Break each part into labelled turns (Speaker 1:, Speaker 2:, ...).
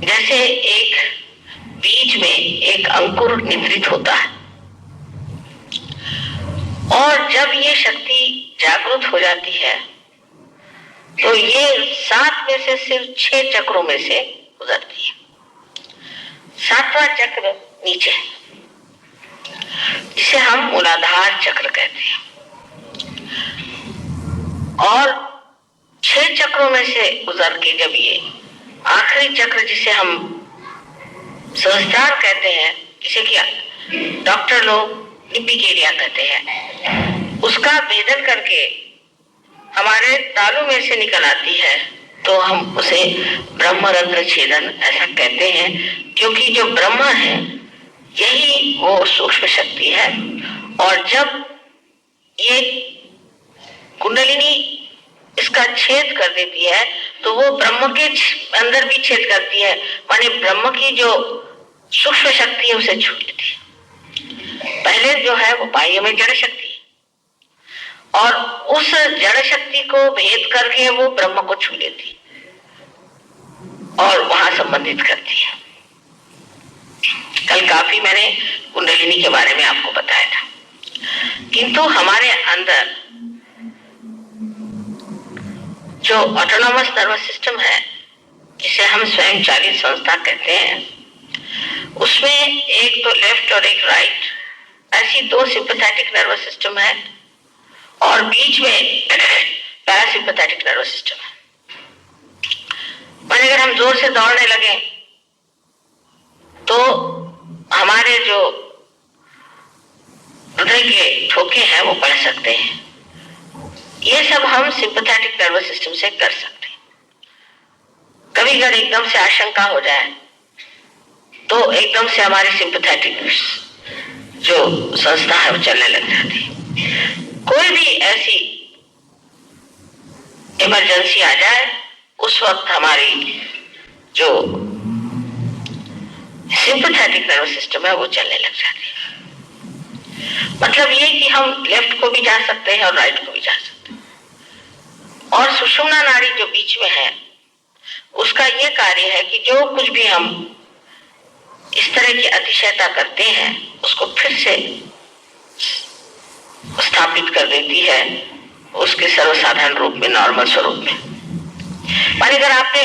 Speaker 1: जैसे एक बीज में एक अंकुर निद्रित होता है और जब ये शक्ति जागृत हो जाती है तो ये 7 में से सिर्फ 6 चक्रों में से गुजरती है। 7वां चक्र नीचे, जिसे हम मूलाधार चक्र कहते हैं, और 6 चक्रों में से गुजर के जब ये आखिरी चक्र जिसे हम सहस्त्रार कहते हैं, जिसे कि डॉक्टर लोग लिपिकेरिया कहते हैं, उसका भेदन करके हमारे तालू में से निकल आती है तो हम उसे ब्रह्मरंध्र छेदन ऐसा कहते हैं, क्योंकि जो ब्रह्म है यही वो सूक्ष्म शक्ति है। और जब ये कुंडलिनी इसका छेद कर देती है तो वो ब्रह्म के अंदर भी छेद करती है, माने ब्रह्म की जो सूक्ष्म शक्ति है उसे छू लेती है। पहले जो है वो बाह्य में जड़ शक्ति और उस जड़ शक्ति को भेद करके वो ब्रह्म को छू लेती और वहां संबंधित करती है। कल काफी मैंने कुंडलिनी के बारे में आपको बताया था, किंतु हमारे अंदर जो ऑटोनॉमस नर्वस सिस्टम है, जिसे हम स्वयं चालित संस्था कहते हैं, उसमें एक तो लेफ्ट और एक राइट ऐसी 2 सिंपैथेटिक नर्वस सिस्टम है और बीच में पैरासिम्पैथेटिक नर्वस सिस्टम है। माने अगर हम जोर से दौड़ने लगे तो हमारे जो हृदय के ठोके हैं वो बढ़ सकते हैं। ये सब हम सिंपैथेटिक नर्वस सिस्टम से कर सकते हैं। कभी अगर एकदम से आशंका हो जाए तो एकदम से हमारी सिंपैथेटिक जो संस्था है वो चलने लग जाती है। कोई भी ऐसी इमरजेंसी आ जाए उस वक्त हमारी जो सिंपैथेटिक नर्वस सिस्टम है वो चलने लग जाती है। मतलब ये कि हम लेफ्ट को भी जा सकते हैं और राइट को भी जा सकते हैं। और सुषुम्ना नाड़ी जो बीच में है उसका ये कार्य है कि जो कुछ भी हम इस तरह की अतिशयता करते हैं उसको फिर से स्थापित कर देती है उसके सर्वसाधारण रूप में, नॉर्मल स्वरूप में। माने अगर आपने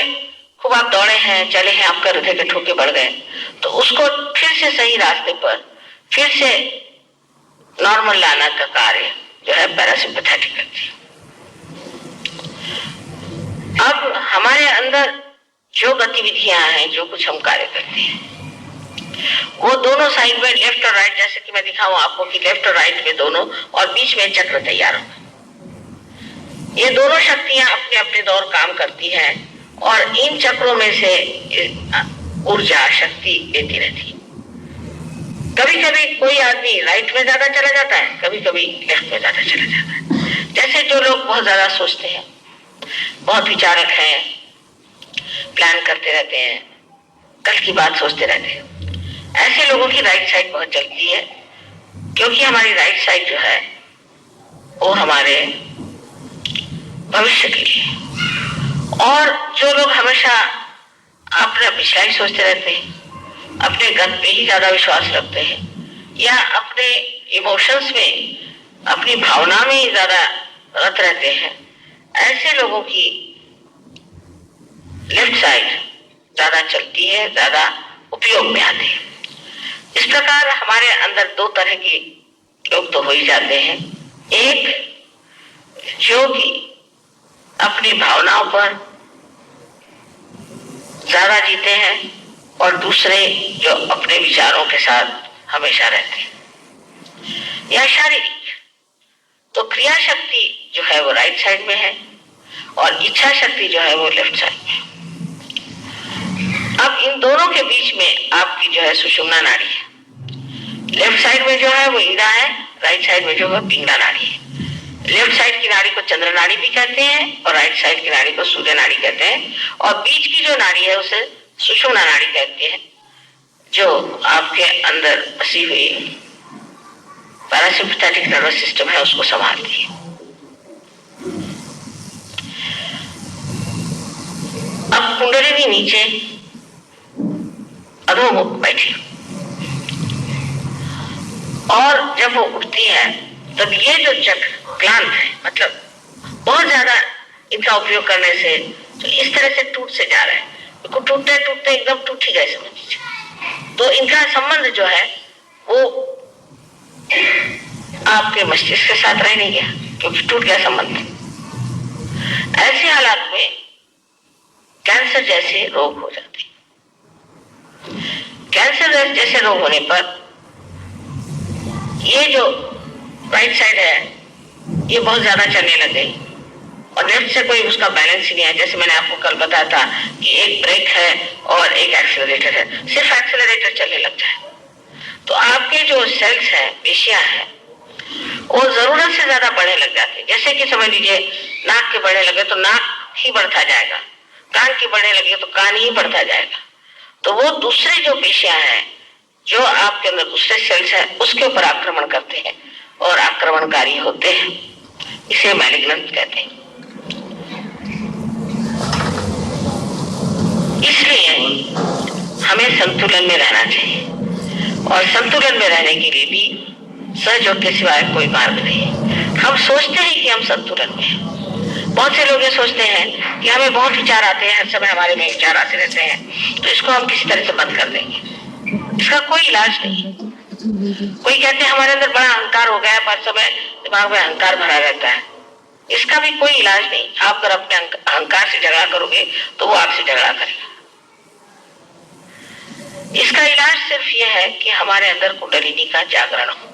Speaker 1: खूब आप दौड़े हैं, चले हैं, आपका हृदय के ठोके बढ़ गए तो उसको फिर से सही रास्ते पर फिर से नॉर्मल लाना का कार्य जो है पैरासिम्पैथेटिक करती है। अब हमारे अंदर जो गतिविधियां हैं, जो कुछ हम कार्य करते हैं, वो दोनों साइड में लेफ्ट और राइट, जैसे कि मैं दिखाऊं आपको कि लेफ्ट और राइट में दोनों और बीच में चक्र तैयार होगा। ये दोनों शक्तियां अपने अपने दौर काम करती हैं और इन चक्रों में से ऊर्जा शक्ति देती रहती है। कभी कभी कोई आदमी राइट में ज्यादा चला जाता है, कभी कभी लेफ्ट में ज्यादा चला जाता है। जैसे जो लोग बहुत ज्यादा सोचते हैं, बहुत विचारक हैं, प्लान करते रहते हैं, कल की बात सोचते रहते हैं, ऐसे लोगों की राइट साइड बहुत चलती है, क्योंकि हमारी राइट साइड जो है वो हमारे भविष्य के लिए। और जो लोग हमेशा अपना पिछला ही सोचते रहते हैं, अपने गत पे ही ज्यादा विश्वास रखते हैं या अपने इमोशंस में, अपनी भावना में ही ज्यादा रत रहते हैं, ऐसे लोगों की लेफ्ट साइड ज्यादा चलती है, ज्यादा उपयोग में आती है। इस प्रकार हमारे अंदर 2 तरह के लोग तो हो ही जाते हैं। एक जो कि अपनी भावनाओं पर ज्यादा जीते हैं और दूसरे जो अपने विचारों के साथ हमेशा रहते हैं। या शारीरिक तो क्रिया शक्ति जो है वो राइट साइड में है और इच्छा शक्ति जो है वो लेफ्ट साइड में है। अब इन दोनों के बीच में आपकी जो है सुषुम्ना नाड़ी है। लेफ्ट साइड में जो है वो ईड़ा है, राइट साइड में जो है पिंगला नाड़ी है। लेफ्ट साइड की नाड़ी को चंद्र नाड़ी भी कहते हैं और राइट साइड की नाड़ी को सूर्य नाड़ी कहते हैं, और बीच की जो नाड़ी है उसे सुषुम्ना नाड़ी कहते हैं, जो आपके अंदर बसी हुई पैरासिम्पैथेटिक नर्वस सिस्टम है उसको संभालती है। अब कुंडलिनी नीचे वो बैठी, और जब वो उठती है तब ये जो चक्र क्लांत है, मतलब बहुत ज्यादा इनका उपयोग करने से तो इस तरह से टूट से जा रहा है, बिल्कुल टूटते टूटते एकदम टूट ही गए समझ लीजिए। तो इनका संबंध जो है वो आपके मस्तिष्क के साथ रह नहीं गया, क्योंकि टूट गया संबंध। ऐसे हालात में कैंसर जैसे रोग हो जाते हैं। कैंसर जैसे रोग होने पर ये जो राइट साइड है ये बहुत ज्यादा चलने लग गई और लेफ्ट से कोई उसका बैलेंस ही नहीं है। जैसे मैंने आपको कल बताया था कि एक ब्रेक है और एक एक्सेलरेटर है, सिर्फ एक्सेलरेटर चलने लगता है तो आपके जो सेल्स हैं, पेशियां हैं, वो जरूरत से ज्यादा बढ़ने लग जाते हैं। जैसे कि समझ लीजिए नाक के बढ़ने लगे तो नाक ही बढ़ता जाएगा, कान की बढ़ने लगे तो कान ही बढ़ता जाएगा। तो वो दूसरे जो पेशियां हैं, जो आपके अंदर दूसरे सेल्स हैं, उसके ऊपर आक्रमण करते हैं और आक्रमणकारी होते हैं। इसे मैलिग्नेंट कहते हैं। इसलिए हमें संतुलन में रहना चाहिए और संतुलन में रहने के लिए भी सहयोग के सिवाय कोई मार्ग नहीं। हम सोचते हैं कि हम संतुलन में हैं। बहुत से लोग ये सोचते हैं कि हमें बहुत विचार आते हैं, हर समय हमारे में विचार आते रहते हैं, तो इसको हम किसी तरह से बंद कर देंगे। इसका कोई इलाज नहीं। कोई कहते हैं हमारे अंदर बड़ा अहंकार हो गया है, हर समय दिमाग में अहंकार भरा रहता है। इसका भी कोई इलाज नहीं। आप अगर अपने अहंकार से झगड़ा करोगे तो वो आपसे झगड़ा करेगा। इसका इलाज सिर्फ यह है कि हमारे अंदर कुंडलिनी का जागरण हो।